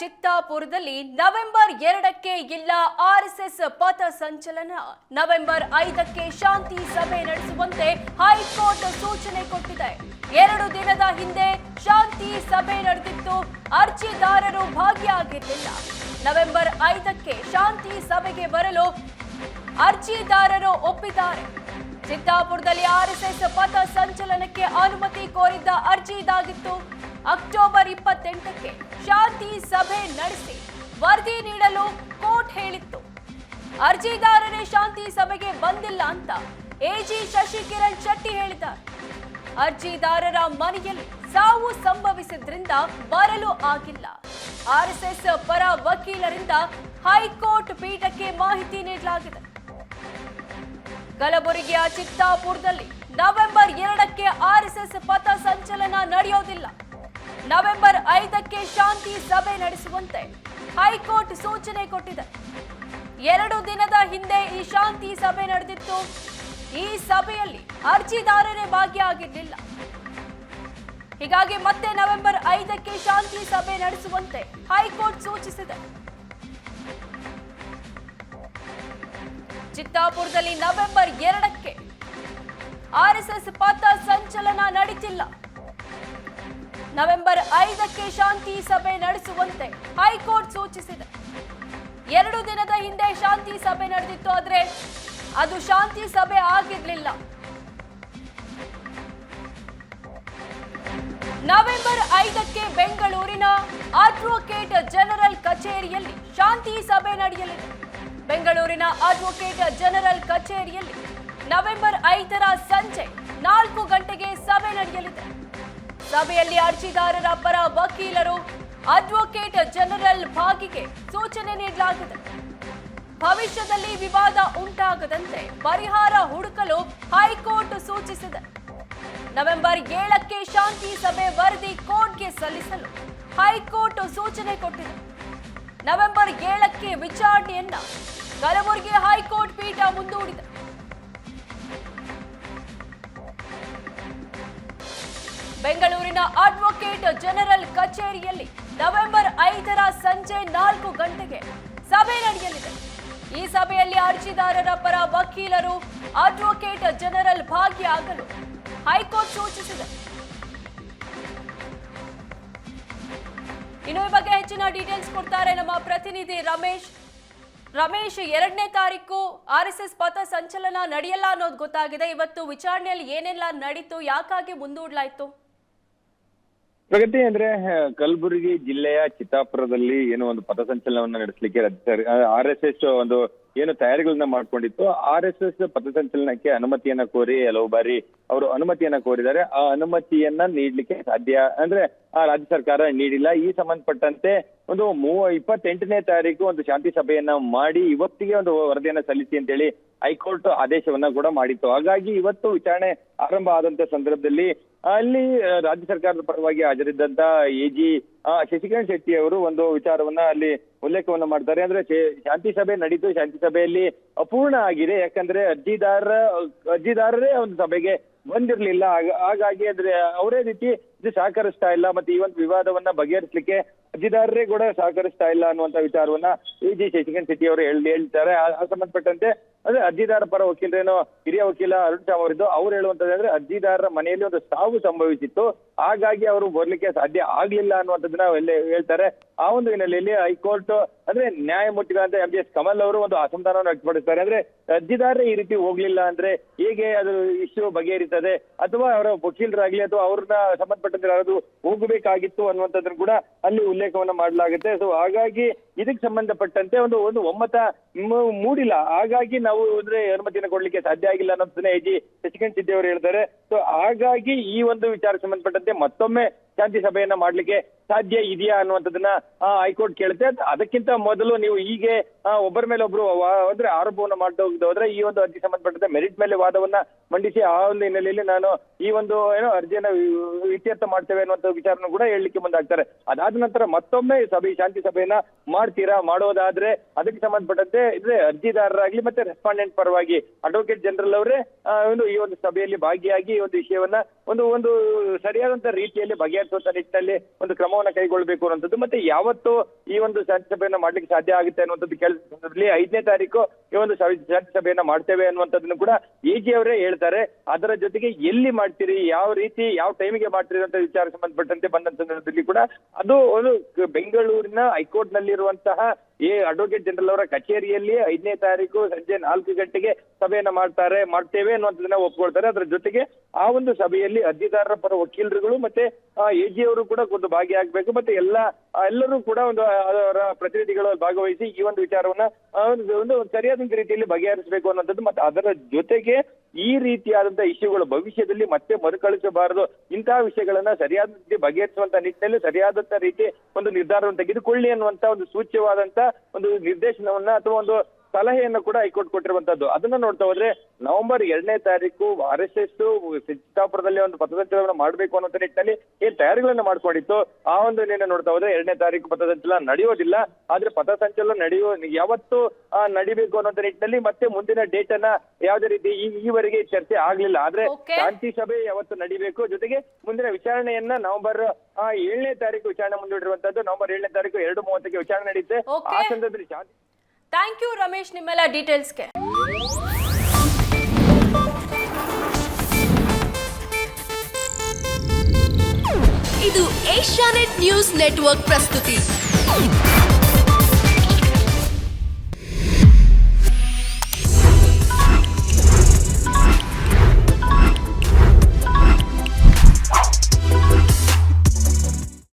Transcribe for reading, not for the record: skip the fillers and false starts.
ಚಿತ್ತಾಪುರದಲ್ಲಿ November 2ಕ್ಕೆ ಇಲ್ಲ RSS ಪಥ ಸಂಚಲನ. ನವೆಂಬರ್ 5ಕ್ಕೆ ಶಾಂತಿ ಸಭೆ ನಡೆಸುವಂತೆ ಹೈಕೋರ್ಟ್ ಸೂಚನೆ ಕೊಟ್ಟಿದೆ. 2 ದಿನದ ಹಿಂದೆ ಶಾಂತಿ ಸಭೆ ನಡೆದಿತ್ತು, ಅರ್ಜಿದಾರರು ಭಾಗಿಯಾಗಿರಲಿಲ್ಲ. ನವೆಂಬರ್ 5ಕ್ಕೆ ಶಾಂತಿ ಸಭೆಗೆ ಬರಲು ಅರ್ಜಿದಾರರು ಒಪ್ಪಿದ್ದಾರೆ. ಚಿತ್ತಾಪುರದಲ್ಲಿ ಆರ್ಎಸ್ಎಸ್ ಪಥ ಸಂಚಲನಕ್ಕೆ ಅನುಮತಿ ಕೋರಿದ್ದ ಅರ್ಜಿ ಇದಾಗಿತ್ತು. ಅಕ್ಟೋಬರ್ 28ಕ್ಕೆ ಶಾಂತಿ ಸಭೆ ನಡೆಸಿ ವರದಿ ನೀಡಲು ಕೋರ್ಟ್ ಹೇಳಿತ್ತು. ಅರ್ಜಿದಾರರೇ ಶಾಂತಿ ಸಭೆಗೆ ಬಂದಿಲ್ಲ ಅಂತ ಎಜಿ ಶಶಿಕಿರಣ್ ಶೆಟ್ಟಿ ಹೇಳಿದ್ದಾರೆ. ಅರ್ಜಿದಾರರ ಮನೆಯಲ್ಲಿ ಸಾವು ಸಂಭವಿಸಿದ್ರಿಂದ ಬರಲು ಆಗಿಲ್ಲ. ಆರ್ಎಸ್ಎಸ್ ಪರ ವಕೀಲರಿಂದ ಹೈಕೋರ್ಟ್ ಪೀಠಕ್ಕೆ ಮಾಹಿತಿ ನೀಡಲಾಗಿದೆ. ಕಲಬುರಗಿಯ ಚಿತ್ತಾಪುರದಲ್ಲಿ ನವೆಂಬರ್ 2ಕ್ಕೆ ಆರ್ಎಸ್ಎಸ್ ಪಥ ಸಂಚಲನ ನಡೆಯೋದಿಲ್ಲ. ನವೆಂಬರ್ 5ಕ್ಕೆ ಶಾಂತಿ ಸಭೆ ನಡೆಸುವಂತೆ ಹೈಕೋರ್ಟ್ ಸೂಚನೆ ಕೊಟ್ಟಿದೆ. 2 ದಿನದ ಹಿಂದೆ ಈ ಶಾಂತಿ ಸಭೆ ನಡೆದಿತ್ತು. ಈ ಸಭೆಯಲ್ಲಿ ಅರ್ಜಿದಾರರೇ ಭಾಗಿಯಾಗಿರಲಿಲ್ಲ. ಹೀಗಾಗಿ ಮತ್ತೆ ನವೆಂಬರ್ 5ಕ್ಕೆ ಶಾಂತಿ ಸಭೆ ನಡೆಸುವಂತೆ ಹೈಕೋರ್ಟ್ ಸೂಚಿಸಿದೆ. ಚಿತ್ತಾಪುರದಲ್ಲಿ ನವೆಂಬರ್ 2ಕ್ಕೆ ಆರ್ಎಸ್ಎಸ್ ಪಥ ಸಂಚಲನ ನಡೀತಿಲ್ಲ. ನವೆಂಬರ್ 5ಕ್ಕೆ ಶಾಂತಿ ಸಭೆ ನಡೆಸುವಂತೆ ಹೈಕೋರ್ಟ್ ಸೂಚಿಸಿದೆ. 2 ದಿನದ ಹಿಂದೆ ಶಾಂತಿ ಸಭೆ ನಡೆದಿತ್ತು, ಆದ್ರೆ ಅದು ಶಾಂತಿ ಸಭೆ ಆಗಿರಲಿಲ್ಲ. ನವೆಂಬರ್ 5ಕ್ಕೆ ಬೆಂಗಳೂರಿನ ಅಡ್ವೊಕೇಟ್ ಜನರಲ್ ಕಚೇರಿಯಲ್ಲಿ ಶಾಂತಿ ಸಭೆ ನಡೆಯಲಿದೆ. ಬೆಂಗಳೂರಿನ ಅಡ್ವೊಕೇಟ್ ಜನರಲ್ ಕಚೇರಿಯಲ್ಲಿ ನವೆಂಬರ್ 5ರ ಸಂಜೆ 4 ಗಂಟೆಗೆ ಸಭೆ ನಡೆಯಲಿದೆ. ಸಭೆಯಲ್ಲಿ ಅರ್ಜಿದಾರರ ಪರ ವಕೀಲರು, ಅಡ್ವೊಕೇಟ್ ಜನರಲ್ ಭಾಗಿಗೆ ಸೂಚನೆ ನೀಡಲಾಗಿದೆ. ಭವಿಷ್ಯದಲ್ಲಿ ವಿವಾದ ಉಂಟಾಗದಂತೆ ಪರಿಹಾರ ಹುಡುಕಲು ಹೈಕೋರ್ಟ್ ಸೂಚಿಸಿದೆ. ನವೆಂಬರ್ 7ಕ್ಕೆ ಶಾಂತಿ ಸಭೆ ವರದಿ ಕೋರ್ಟ್ಗೆ ಸಲ್ಲಿಸಲು ಹೈಕೋರ್ಟ್ ಸೂಚನೆ ಕೊಟ್ಟಿದೆ. ನವೆಂಬರ್ 7ಕ್ಕೆ ವಿಚಾರಣೆಯನ್ನ ಕಲಬುರಗಿ ಹೈಕೋರ್ಟ್ ಪೀಠ ಮುಂದೂಡಿದೆ. ಬೆಂಗಳೂರಿನ ಅಡ್ವೊಕೇಟ್ ಜನರಲ್ ಕಚೇರಿಯಲ್ಲಿ ನವೆಂಬರ್ 5ರ ಸಂಜೆ 4 ಗಂಟೆಗೆ ಸಭೆ ನಡೆಯಲಿದೆ. ಈ ಸಭೆಯಲ್ಲಿ ಅರ್ಜಿದಾರರ ಪರ ವಕೀಲರು, ಅಡ್ವೊಕೇಟ್ ಜನರಲ್ ಭಾಗಿಯಾಗಲು ಹೈಕೋರ್ಟ್ ಸೂಚಿಸಿದೆ. ಇನ್ನು ಈ ಬಗ್ಗೆ ಹೆಚ್ಚಿನ ಡೀಟೇಲ್ಸ್ ಕೊಡ್ತಾರೆ ನಮ್ಮ ಪ್ರತಿನಿಧಿ ರಮೇಶ್. 2ನೇ ತಾರೀಕು ಆರ್ಎಸ್ಎಸ್ ಪಥ ಸಂಚಲನ ನಡೆಯಲ್ಲ ಅನ್ನೋದು ಗೊತ್ತಾಗಿದೆ. ಇವತ್ತು ವಿಚಾರಣೆಯಲ್ಲಿ ಏನೆಲ್ಲ ನಡೀತು, ಯಾಕಾಗಿ ಮುಂದೂಡಲಾಯಿತು? ಪ್ರಗತಿ ಅಂದ್ರೆ ಕಲಬುರಗಿ ಜಿಲ್ಲೆಯ ಚಿತ್ತಾಪುರದಲ್ಲಿ ಏನೋ ಒಂದು ಪಥಸಂಚಲನವನ್ನ ನಡೆಸಲಿಕ್ಕೆ ಆರ್ಎಸ್ಎಸ್ ಒಂದು ಏನು ತಯಾರಿಗಳನ್ನ ಮಾಡ್ಕೊಂಡಿತ್ತು. ಆರ್ಎಸ್ಎಸ್ ಪಥಸಂಚಲನಕ್ಕೆ ಅನುಮತಿಯನ್ನ ಕೋರಿ ಹಲವು ಬಾರಿ ಅವರು ಅನುಮತಿಯನ್ನ ಕೋರಿದ್ದಾರೆ. ಆ ಅನುಮತಿಯನ್ನ ನೀಡ್ಲಿಕ್ಕೆ ಸಾಧ್ಯ ಅಂದ್ರೆ ಆ ರಾಜ್ಯ ಸರ್ಕಾರ ನೀಡಿಲ್ಲ. ಈ ಸಂಬಂಧಪಟ್ಟಂತೆ ಒಂದು 28ನೇ ತಾರೀಕು ಒಂದು ಶಾಂತಿ ಸಭೆಯನ್ನ ಮಾಡಿ ಇವತ್ತಿಗೆ ಒಂದು ವರದಿಯನ್ನ ಸಲ್ಲಿಸಿ ಅಂತೇಳಿ ಹೈಕೋರ್ಟ್ ಆದೇಶವನ್ನ ಕೂಡ ಮಾಡಿತ್ತು. ಹಾಗಾಗಿ ಇವತ್ತು ವಿಚಾರಣೆ ಆರಂಭ ಆದಂತ ಸಂದರ್ಭದಲ್ಲಿ ಅಲ್ಲಿ ರಾಜ್ಯ ಸರ್ಕಾರದ ಪರವಾಗಿ ಹಾಜರಿದ್ದಂತ ಎಜಿ ಶಶಿಕಾಂತ್ ಶೆಟ್ಟಿ ಅವರು ಒಂದು ವಿಚಾರವನ್ನ ಅಲ್ಲಿ ಉಲ್ಲೇಖವನ್ನ ಮಾಡ್ತಾರೆ. ಅಂದ್ರೆ ಶಾಂತಿ ಸಭೆ ನಡೀತು, ಶಾಂತಿ ಸಭೆಯಲ್ಲಿ ಅಪೂರ್ಣ ಆಗಿದೆ. ಯಾಕಂದ್ರೆ ಅರ್ಜಿದಾರರೇ ಒಂದು ಸಭೆಗೆ ಬಂದಿರ್ಲಿಲ್ಲ. ಹಾಗಾಗಿ ಅಂದ್ರೆ ಅವರೇ ರೀತಿ ಇದು ಸಹಕರಿಸ್ತಾ ಇಲ್ಲ, ಮತ್ತೆ ಈ ಒಂದು ವಿವಾದವನ್ನ ಬಗೆಹರಿಸಲಿಕ್ಕೆ ಅರ್ಜಿದಾರರೇ ಕೂಡ ಸಹಕರಿಸ್ತಾ ಇಲ್ಲ ಅನ್ನುವಂತ ವಿಚಾರವನ್ನ ಎಜಿ ಶಶಿಕಾಂತ್ ಶೆಟ್ಟಿ ಅವರು ಹೇಳ್ತಾರೆ. ಆ ಸಂಬಂಧಪಟ್ಟಂತೆ ಅಂದ್ರೆ ಅರ್ಜಿದಾರ ಪರ ವಕೀಲರೇನೋ ಹಿರಿಯ ವಕೀಲ ಅರುಣ್ ಶ್ಯಾಮ್ ಅವರಿದ್ದು ಅವ್ರು ಹೇಳುವಂತಂದ್ರೆ ಅರ್ಜಿದಾರರ ಮನೆಯಲ್ಲಿ ಒಂದು ಸಾವು ಸಂಭವಿಸಿತ್ತು, ಹಾಗಾಗಿ ಅವರು ಬರ್ಲಿಕ್ಕೆ ಸಾಧ್ಯ ಆಗ್ಲಿಲ್ಲ ಅನ್ನುವಂಥದ್ದನ್ನ ಹೇಳ್ತಾರೆ. ಆ ಒಂದು ಹಿನ್ನೆಲೆಯಲ್ಲಿ ಹೈಕೋರ್ಟ್ ಅಂದ್ರೆ ನ್ಯಾಯಮೂರ್ತಿಗಳಂತ MJS ಕಮಲ್ ಅವರು ಒಂದು ಅಸಮಾಧಾನವನ್ನು ವ್ಯಕ್ತಪಡಿಸ್ತಾರೆ. ಅಂದ್ರೆ ಅರ್ಜಿದಾರರೇ ಈ ರೀತಿ ಹೋಗ್ಲಿಲ್ಲ ಅಂದ್ರೆ ಹೇಗೆ ಅದು ಇಶ್ಯೂ ಬಗೆಹರಿತದೆ, ಅಥವಾ ಅವರ ವಕೀಲರಾಗ್ಲಿ ಅಥವಾ ಅವ್ರನ್ನ ಸಂಬಂಧಪಟ್ಟಂತೆ ಯಾರಾದ್ರು ಹೋಗಬೇಕಾಗಿತ್ತು ಅನ್ನುವಂಥದ್ದನ್ನು ಕೂಡ ಅಲ್ಲಿ ಉಲ್ಲೇಖವನ್ನ ಮಾಡಲಾಗುತ್ತೆ. ಸೊ ಹಾಗಾಗಿ ಇದಕ್ಕೆ ಸಂಬಂಧಪಟ್ಟಂತೆ ಒಂದು ಒಮ್ಮತ ಮೂಡಿಲ್ಲ. ಹಾಗಾಗಿ ನಾವು ಅಂದ್ರೆ ಅನುಮತಿಯನ್ನು ಕೊಡ್ಲಿಕ್ಕೆ ಸಾಧ್ಯ ಆಗಿಲ್ಲ ಅನ್ನೋದನ್ನ ಎಜಿ ಶಶಿಕಾಂತ್ ಶೆಟ್ಟಿ ಅವರು ಹೇಳ್ತಾರೆ. ಸೊ ಹಾಗಾಗಿ ಈ ಒಂದು ವಿಚಾರ ಸಂಬಂಧಪಟ್ಟಂತೆ ಮತ್ತೊಮ್ಮೆ ಶಾಂತಿ ಸಭೆಯನ್ನ ಮಾಡ್ಲಿಕ್ಕೆ ಸಾಧ್ಯ ಇದೆಯಾ ಅನ್ನುವಂಥದ್ದನ್ನ ಹೈಕೋರ್ಟ್ ಕೇಳುತ್ತೆ. ಅದಕ್ಕಿಂತ ಮೊದಲು ನೀವು ಹೀಗೆ ಒಬ್ಬರ ಮೇಲೆ ಒಬ್ರು ಅಂದ್ರೆ ಆರೋಪವನ್ನ ಮಾಡ್ತಾ ಹೋದ್ರೆ ಈ ಒಂದು ಅರ್ಜಿ ಸಂಬಂಧಪಟ್ಟಂತೆ ಮೆರಿಟ್ ಮೇಲೆ ವಾದವನ್ನ ಮಂಡಿಸಿ ಆ ಒಂದು ಹಿನ್ನೆಲೆಯಲ್ಲಿ ನಾನು ಈ ಒಂದು ಏನೋ ಅರ್ಜಿಯನ್ನ ಇತ್ಯರ್ಥ ಮಾಡ್ತೇವೆ ಅನ್ನುವಂಥ ವಿಚಾರನ ಕೂಡ ಹೇಳಲಿಕ್ಕೆ ಮುಂದಾಗ್ತಾರೆ. ಅದಾದ ನಂತರ ಮತ್ತೊಮ್ಮೆ ಶಾಂತಿ ಸಭೆಯನ್ನ ಮಾಡೋದಾದ್ರೆ ಅದಕ್ಕೆ ಸಂಬಂಧಪಟ್ಟಂತೆ ಇದ್ರೆ ಅರ್ಜಿದಾರರಾಗ್ಲಿ ಮತ್ತೆ ರೆಸ್ಪಾಂಡೆಂಟ್ ಪರವಾಗಿ ಅಡ್ವೊಕೇಟ್ ಜನರಲ್ ಅವರೇ ಈ ಒಂದು ಸಭೆಯಲ್ಲಿ ಭಾಗಿಯಾಗಿ ಈ ಒಂದು ವಿಷಯವನ್ನ ಒಂದು ಒಂದು ಸರಿಯಾದಂತ ರೀತಿಯಲ್ಲಿ ಬಗೆಹರಿಸುವಂತ ನಿಟ್ಟಿನಲ್ಲಿ ಒಂದು ಕ್ರಮವನ್ನ ಕೈಗೊಳ್ಳಬೇಕು ಅನ್ನುವಂಥದ್ದು. ಮತ್ತೆ ಯಾವತ್ತು ಈ ಒಂದು ಶಾಂತಿ ಸಭೆಯನ್ನ ಮಾಡ್ಲಿಕ್ಕೆ ಸಾಧ್ಯ ಆಗುತ್ತೆ ಅನ್ನುವಂಥದ್ದು ಕೆಲಸ ಸಂದರ್ಭದಲ್ಲಿ 5ನೇ ತಾರೀಕು ಈ ಒಂದು ಶಾಂತಿ ಸಭೆಯನ್ನ ಮಾಡ್ತೇವೆ ಅನ್ನುವಂಥದ್ದನ್ನು ಕೂಡ ಎಜಿ ಅವರೇ ಹೇಳ್ತಾರೆ. ಅದರ ಜೊತೆಗೆ ಎಲ್ಲಿ ಮಾಡ್ತೀರಿ, ಯಾವ ರೀತಿ, ಯಾವ ಟೈಮಿಗೆ ಮಾಡ್ತೀರಿ ಅಂತ ವಿಚಾರ ಸಂಬಂಧಪಟ್ಟಂತೆ ಬಂದ ಸಂದರ್ಭದಲ್ಲಿ ಕೂಡ ಅದು ಒಂದು ಬೆಂಗಳೂರಿನ ಹೈಕೋರ್ಟ್ ನಲ್ಲಿರುವಂತಹ ಅಡ್ವೊಕೇಟ್ ಜನರಲ್ ಅವರ ಕಚೇರಿಯಲ್ಲಿ 5ನೇ ತಾರೀಕು ಸಂಜೆ 4 ಗಂಟೆಗೆ ಸಭೆಯನ್ನ ಮಾಡ್ತೇವೆ ಅನ್ನುವಂಥದ್ದನ್ನ ಒಪ್ಕೊಳ್ತಾರೆ. ಅದರ ಜೊತೆಗೆ ಆ ಒಂದು ಸಭೆಯಲ್ಲಿ ಅರ್ಜಿದಾರರ ಪರ ವಕೀಲರುಗಳು ಮತ್ತೆ ಎಜಿ ಅವರು ಕೂಡ ಒಂದು ಭಾಗಿಯಾಗಬೇಕು. ಮತ್ತೆ ಎಲ್ಲರೂ ಕೂಡ ಒಂದು ಅವರ ಪ್ರತಿನಿಧಿಗಳು ಭಾಗವಹಿಸಿ ಈ ಒಂದು ವಿಚಾರವನ್ನ ಒಂದು ಸರಿಯಾದ ರೀತಿಯಲ್ಲಿ ಬಗೆಹರಿಸಬೇಕು ಅನ್ನೋಂಥದ್ದು. ಮತ್ತೆ ಅದರ ಜೊತೆಗೆ ಈ ರೀತಿಯಾದಂತಹ ಇಶ್ಯೂಗಳು ಭವಿಷ್ಯದಲ್ಲಿ ಮತ್ತೆ ಮರುಕಳಿಸಬಾರದು, ಇಂತಹ ವಿಷಯಗಳನ್ನ ಸರಿಯಾದ ರೀತಿ ಬಗೆಹರಿಸುವಂತ ನಿಟ್ಟಿನಲ್ಲಿ ಸರಿಯಾದಂತ ರೀತಿ ಒಂದು ನಿರ್ಧಾರವನ್ನು ತೆಗೆದುಕೊಳ್ಳಿ ಅನ್ನುವಂತ ಒಂದು ಸೂಚ್ಯವಾದಂತ ಒಂದು ನಿರ್ದೇಶನವನ್ನ ಅಥವಾ ಒಂದು ಸಲಹೆಯನ್ನು ಕೂಡ ಹೈಕೋರ್ಟ್ ಕೊಟ್ಟಿರುವಂತದ್ದು. ಅದನ್ನ ನೋಡ್ತಾ ಹೋದ್ರೆ ನವೆಂಬರ್ 2ನೇ ತಾರೀಕು RSS ಚಿತ್ತಾಪುರದಲ್ಲಿ ಒಂದು ಪಥಸಂಚಲನ ಮಾಡಬೇಕು ಅನ್ನೋ ನಿಟ್ಟಿನಲ್ಲಿ ಏನ್ ತಯಾರಿಗಳನ್ನ ಮಾಡ್ಕೊಂಡಿತ್ತು, ಆ ಒಂದು ನೋಡ್ತಾ ಹೋದ್ರೆ 2ನೇ ತಾರೀಕು ಪಥಸಂಚಲನ ನಡೆಯೋದಿಲ್ಲ. ಆದ್ರೆ ಪಥಸಂಚಲನ ಯಾವತ್ತು ನಡಿಬೇಕು ಅನ್ನೋ ನಿಟ್ಟಿನಲ್ಲಿ ಮತ್ತೆ ಮುಂದಿನ ಡೇಟ್ ಅನ್ನ ಯಾವುದೇ ರೀತಿ ಈವರೆಗೆ ಚರ್ಚೆ ಆಗ್ಲಿಲ್ಲ. ಆದ್ರೆ ಶಾಂತಿ ಸಭೆ ಯಾವತ್ತು ನಡಿಬೇಕು, ಜೊತೆಗೆ ಮುಂದಿನ ವಿಚಾರಣೆಯನ್ನ ನವೆಂಬರ್ 7ನೇ ತಾರೀಕು ವಿಚಾರಣೆ ಮುಂದೂಡಿರುವಂತದ್ದು. ನವೆಂಬರ್ 7ನೇ ತಾರೀಕು 2:30ಕ್ಕೆ ವಿಚಾರಣೆ ನಡೆಯುತ್ತೆ. ಆ ಸಂದರ್ಭದಲ್ಲಿ ಶಾಂತಿ. ಥ್ಯಾಂಕ್ ಯು ರಮೇಶ್ ನಿಮ್ಮೆಲ್ಲ ಡೀಟೇಲ್ಸ್ಗೆ. ಇದು ಏಷ್ಯಾನೆಟ್ ನ್ಯೂಸ್ ನೆಟ್ವರ್ಕ್ ಪ್ರಸ್ತುತಿ.